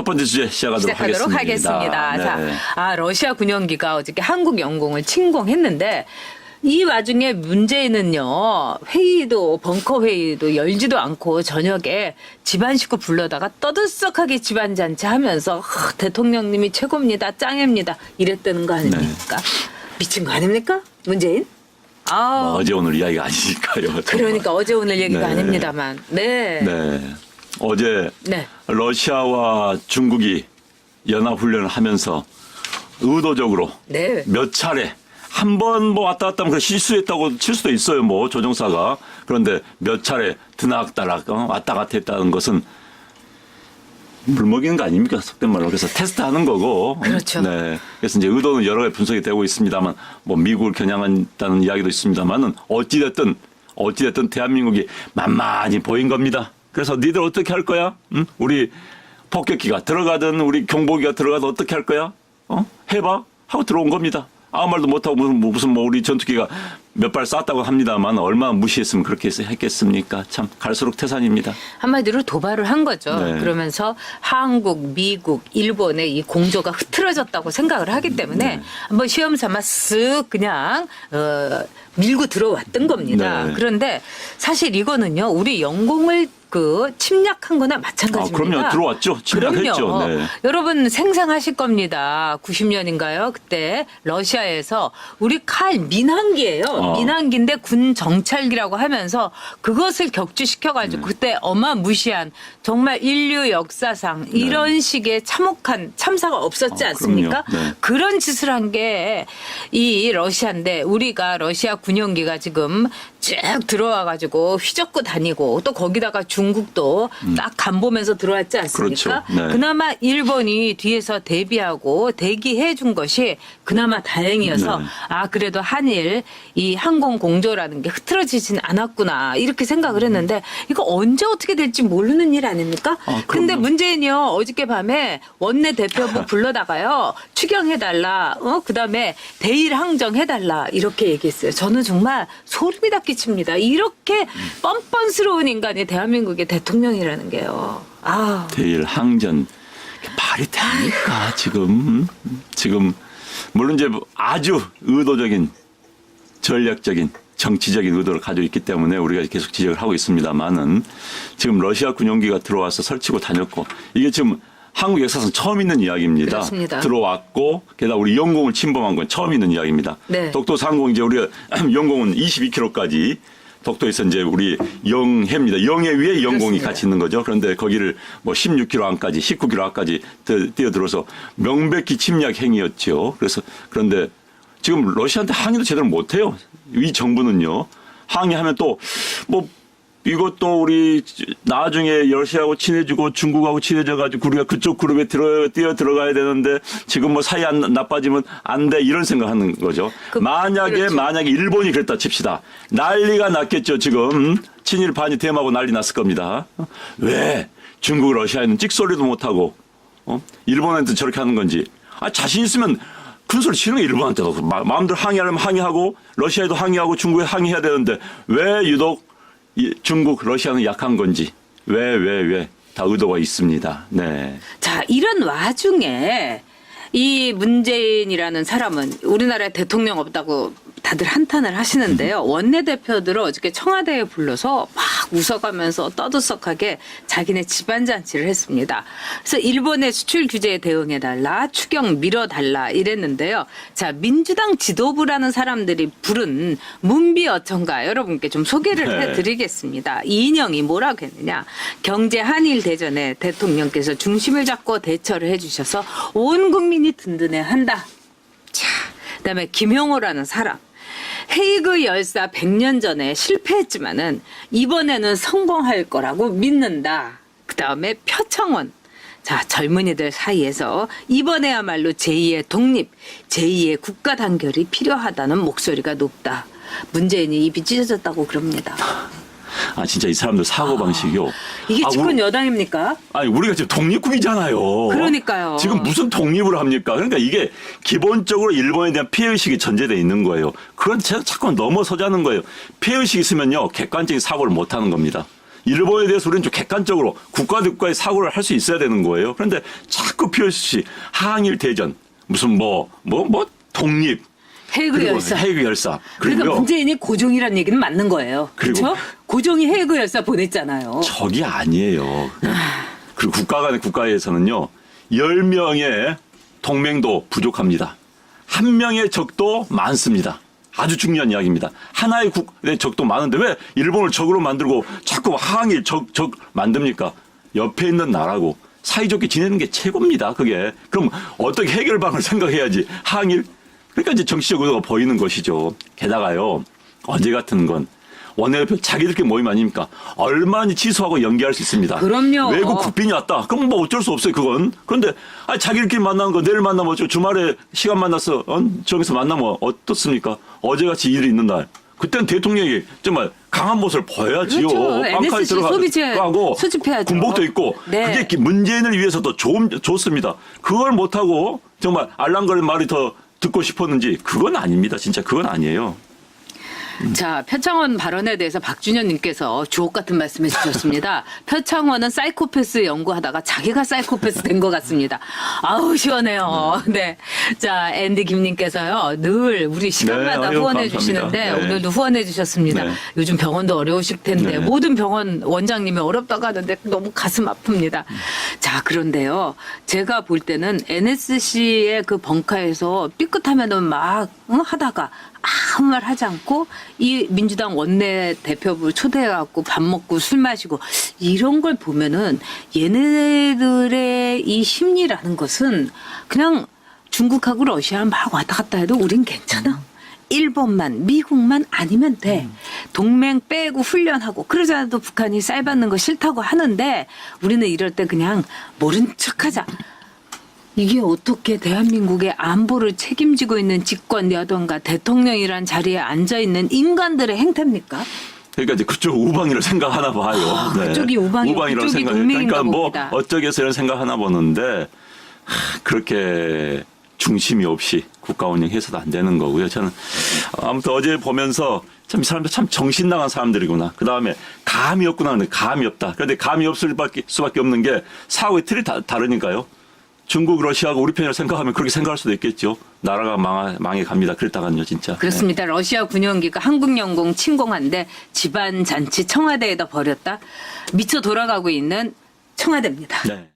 번째 주제 시작하도록 하겠습니다. 네. 자, 러시아 군용기가 어저께 한국 영공을 침공했는데 이 와중에 문재인은요, 회의도 벙커 회의도 열지도 않고 저녁에 집안 식구 불러다가 떠들썩하게 집안 잔치 하면서 대통령님이 최고입니다, 짱입니다 이랬다는 거 아닙니까? 미친 거 아닙니까, 문재인? 어제 오늘 이야기가 아니니까요. 그러니까 어제 오늘 얘기가 네. 아닙니다만. 네. 어제 러시아와 중국이 연합훈련을 하면서 의도적으로 몇 차례 한 번 뭐 왔다 갔다 하면 실수했다고 칠 수도 있어요. 뭐 조종사가. 그런데 몇 차례 드나락다락 왔다 갔다 했다는 것은 물 먹이는 거 아닙니까? 속된 말로. 그래서 테스트하는 거고. 그렇죠. 네. 그래서 이제 의도는 여러 가지 분석이 되고 있습니다만 뭐 미국을 겨냥한다는 이야기도 있습니다만은 어찌됐든 대한민국이 만만히 보인 겁니다. 그래서 니들 어떻게 할 거야? 응? 우리 폭격기가 들어가든 우리 경보기가 들어가든 어떻게 할 거야? 해봐 하고 들어온 겁니다. 아무 말도 못하고 무슨 뭐 우리 전투기가 몇 발 쐈다고 합니다만 얼마나 무시했으면 그렇게 했겠습니까? 참 갈수록 태산입니다. 한마디로 도발을 한 거죠. 네. 그러면서 한국, 미국, 일본의 이 공조가 흐트러졌다고 생각을 하기 때문에 한번 시험 삼아 쓱 그냥 밀고 들어왔던 겁니다. 네. 그런데 사실 이거는요, 우리 영공을 침략한 거나 마찬가지입니다. 그럼요. 들어왔죠. 침략했죠. 그럼요. 네. 여러분 생생하실 겁니다. 90년인가요? 그때 러시아에서 우리 칼 민항기예요. 민항기인데 군 정찰기라고 하면서 그것을 격추시켜가지고 그때 어마무시한 정말 인류 역사상 이런 식의 참혹한 참사가 없었지 않습니까? 그런 짓을 한 게 이 러시아인데 우리가 러시아 군용기가 지금 쭉 들어와가지고 휘젓고 다니고 또 거기다가 중국도 딱 간보면서 들어왔지 않습니까? 그렇죠. 네. 그나마 일본이 뒤에서 대비하고 대기해 준 것이 그나마 다행이어서 그래도 한일 이 항공 공조라는 게 흐트러지진 않았구나 이렇게 생각을 했는데 이거 언제 어떻게 될지 모르는 일 아닙니까? 근데 문재인이요 어저께 밤에 원내대표부 불러다가요 추경해달라 그다음에 대일 항정해달라 이렇게 얘기했어요. 저는 정말 소름이 돋끼칩니다. 이렇게 뻔뻔스러운 인간이 대한민국의 대통령이라는 게요. 대일 항전 말이 됩니까? 지금 물론 이제 아주 의도적인 전략적인 정치적인 의도를 가지고 있기 때문에 우리가 계속 지적을 하고 있습니다만은 지금 러시아 군용기가 들어와서 설치고 다녔고 이게 지금 한국 역사상 처음 있는 이야기입니다. 그렇습니다. 들어왔고 게다가 우리 영공을 침범한 건 처음 있는 이야기입니다. 네. 독도 상공 이제 우리가 영공은 22km까지 독도에서 이제 우리 영해입니다. 영해 위에 영공이 그렇습니다. 같이 있는 거죠. 그런데 거기를 뭐 16km 안까지 19km 안까지 뛰어들어서 명백히 침략 행위였죠. 그런데 지금 러시아한테 항의도 제대로 못해요. 이 정부는요. 항의하면 또 뭐 이것도 우리 나중에 러시아하고 친해지고 중국하고 친해져가지고 우리가 그쪽 그룹에 뛰어 들어가야 되는데 지금 뭐 사이 안 나빠지면 안 돼 이런 생각하는 거죠. 만약에 일본이 그랬다 칩시다. 난리가 났겠죠. 지금 친일 반이 대마고 난리 났을 겁니다. 왜 중국 러시아에는 찍소리도 못하고 일본한테 저렇게 하는 건지. 자신 있으면 큰 소리 치는 게 일본한테도 마음대로 항의하려면 항의하고 러시아에도 항의하고 중국에 항의해야 되는데 왜 유독 중국, 러시아는 약한 건지 왜 다 의도가 있습니다. 네. 자, 이런 와중에 이 문재인이라는 사람은 우리나라에 대통령 없다고 다들 한탄을 하시는데요. 원내대표들을 어저께 청와대에 불러서 막 웃어가면서 떠들썩하게 자기네 집안잔치를 했습니다. 그래서 일본의 수출 규제에 대응해달라, 추경 밀어달라 이랬는데요. 자, 민주당 지도부라는 사람들이 부른 문비어천가 여러분께 좀 소개를 해드리겠습니다. 이 인형이 뭐라고 했느냐. 경제 한일 대전에 대통령께서 중심을 잡고 대처를 해주셔서 온 국민이 든든해한다. 자, 그다음에 김용호라는 사람. 헤이그 열사 100년 전에 실패했지만은 이번에는 성공할 거라고 믿는다. 그다음에 표창원. 자, 젊은이들 사이에서 이번에야말로 제2의 독립, 제2의 국가 단결이 필요하다는 목소리가 높다. 문재인이 입이 찢어졌다고 그럽니다. 진짜 이 사람들 사고방식이요. 이게 집권 여당입니까? 우리가 지금 독립국이잖아요. 그러니까요. 지금 무슨 독립을 합니까? 그러니까 이게 기본적으로 일본에 대한 피해의식이 전제되어 있는 거예요. 그건 자꾸 넘어서자는 거예요. 피해의식이 있으면요. 객관적인 사고를 못 하는 겁니다. 일본에 대해서 우리는 좀 객관적으로 국가 대 국가의 사고를 할 수 있어야 되는 거예요. 그런데 자꾸 피어시 항일 대전 무슨 독립 해그 그리고 열사. 해그 열사 그러니까 그리고요. 문재인이 고종이라는 얘기는 맞는 거예요. 그리고- 그렇죠? 고종이 해그 열사 보냈잖아요. 적이 아니에요. 그리고 국가 간의 국가에서는요. 10명의 동맹도 부족합니다. 한 명의 적도 많습니다. 아주 중요한 이야기입니다. 하나의 적도 많은데 왜 일본을 적으로 만들고 자꾸 항일 적 만듭니까? 옆에 있는 나라고 사이좋게 지내는 게 최고입니다. 그게. 그럼 어떻게 해결방을 생각해야지. 항일? 그러니까 이제 정치적 의도가 보이는 것이죠. 게다가요. 어제 같은 건 원내대표 자기들끼리 모임 아닙니까? 얼마나 취소하고 연기할 수 있습니다. 그럼요. 외국 국빈이 왔다. 그럼 뭐 어쩔 수 없어요, 그건. 그런데 자기들끼리 만나는 거 내일 만나면 어쩌고 주말에 시간 만나서 저기서 만나면 어떻습니까? 어제같이 일이 있는 날. 그때는 대통령이 정말 강한 모습을 보여야지요. 그렇죠. 빵카에 NSC 소비재 들어가고 수집해야죠. 군복도 있고 네. 그게 문재인을 위해서도 좋습니다. 그걸 못하고 정말 알랑거리는 말이 더 듣고 싶었는지 그건 아닙니다. 진짜 그건 아니에요. 자, 표창원 발언에 대해서 박준현 님께서 주옥 같은 말씀해 주셨습니다. 표창원은 사이코패스 연구하다가 자기가 사이코패스 된 것 같습니다. 아우, 시원해요. 네. 자, 앤디 김님께서요. 늘 우리 시간마다 네, 아유, 후원해 감사합니다. 주시는데 네. 오늘도 후원해 주셨습니다. 네. 요즘 병원도 어려우실 텐데 네. 모든 병원 원장님이 어렵다고 하는데 너무 가슴 아픕니다. 자, 그런데요. 제가 볼 때는 NSC의 그 벙커에서 삐끗하면은 막 하다가 아무 말 하지 않고 이 민주당 원내 대표부 초대해갖고 밥 먹고 술 마시고 이런 걸 보면은 얘네들의 이 심리라는 것은 그냥 중국하고 러시아 막 왔다 갔다 해도 우린 괜찮아. 일본만 미국만 아니면 돼. 동맹 빼고 훈련하고 그러지 않아도 북한이 쌀 받는 거 싫다고 하는데 우리는 이럴 때 그냥 모른 척하자. 이게 어떻게 대한민국의 안보를 책임지고 있는 집권이라던가 대통령이란 자리에 앉아있는 인간들의 행태입니까? 그러니까 이제 그쪽 우방이를 생각하나 봐요. 그쪽이 우방이고 우방이라고 그쪽이 생각해요. 동맹인가 그러니까 뭐 봅니다. 어쩌겠어 이런 생각하나 보는데 그렇게 중심이 없이 국가 운영해서도 안 되는 거고요. 저는 아무튼 어제 보면서 참 이 사람들 참 정신 나간 사람들이구나. 그 다음에 감이 없구나. 근데 감이 없다. 그런데 감이 없을 수밖에 없는 게 사고의 틀이 다르니까요. 중국, 러시아가 우리 편이라고 생각하면 그렇게 생각할 수도 있겠죠. 나라가 망해 갑니다. 그랬다간요, 진짜. 그렇습니다. 러시아 군용기가 한국영공 침공한데 집안 잔치 청와대에다 버렸다. 미쳐 돌아가고 있는 청와대입니다. 네.